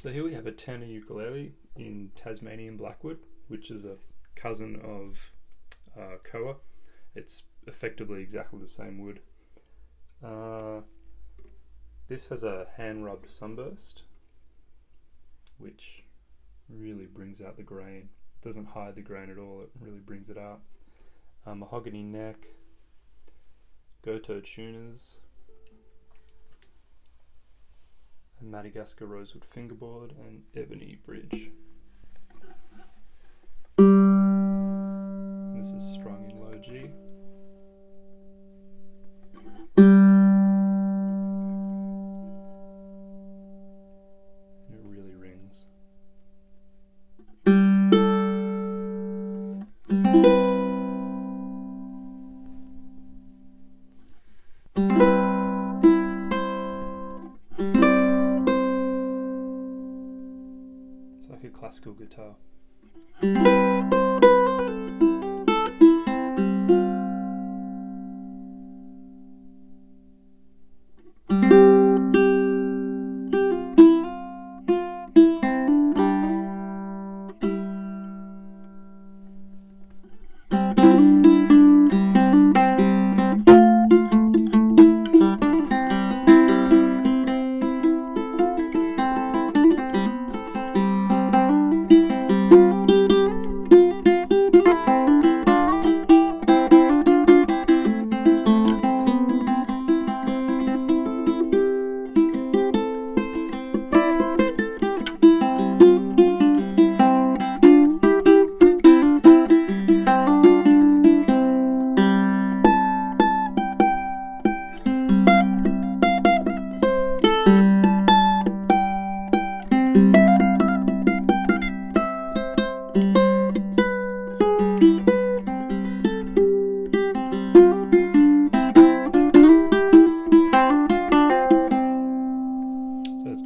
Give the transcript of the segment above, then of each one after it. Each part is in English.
So here we have a tenor ukulele in Tasmanian Blackwood, which is a cousin of koa. It's effectively exactly the same wood. This has a hand-rubbed sunburst, which really brings out the grain. It doesn't hide the grain at all, it really brings it out. Mahogany neck, Gotoh tuners, a Madagascar rosewood fingerboard, and ebony bridge. This is strung in low G. And it really rings. It's like a classical guitar.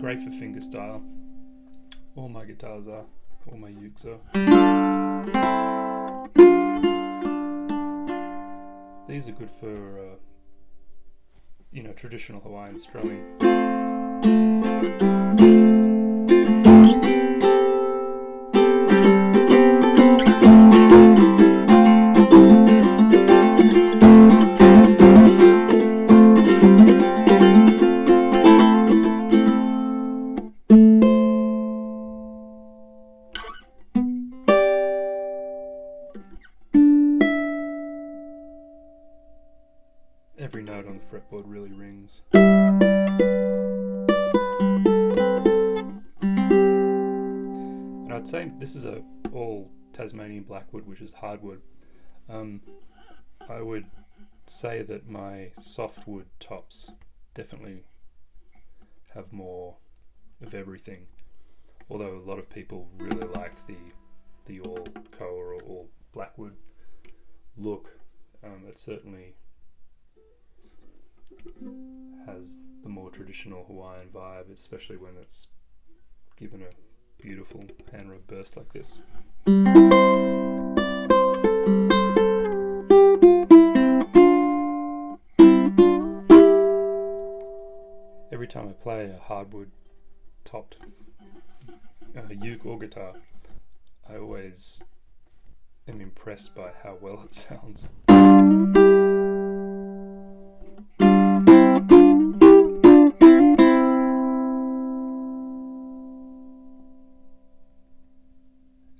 Great for fingerstyle. All my guitars are, all my ukes are. These are good for, traditional Hawaiian strumming. Every note on the fretboard really rings. And I'd say this is all Tasmanian Blackwood, which is hardwood. I would say that my softwood tops definitely have more of everything. Although a lot of people really like the all koa or all Blackwood look. It certainly has the more traditional Hawaiian vibe, especially when it's given a beautiful hand rub burst like this. Every time I play a hardwood topped uke or guitar, I always am impressed by how well it sounds.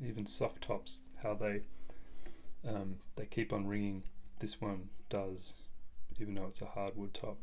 Even soft tops, how they keep on ringing. This one does, even though it's a hardwood top.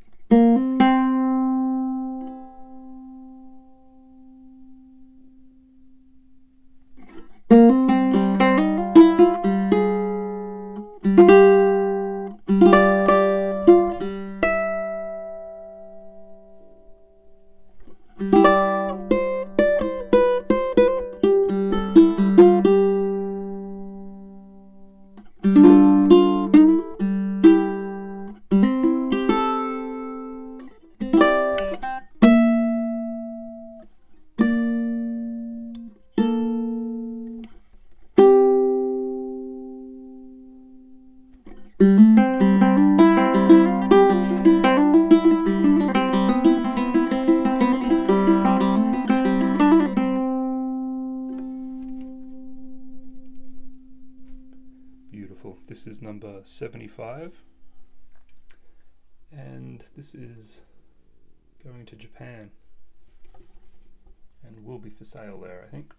beautiful. This is number 75, and this is going to Japan and will be for sale there, I think.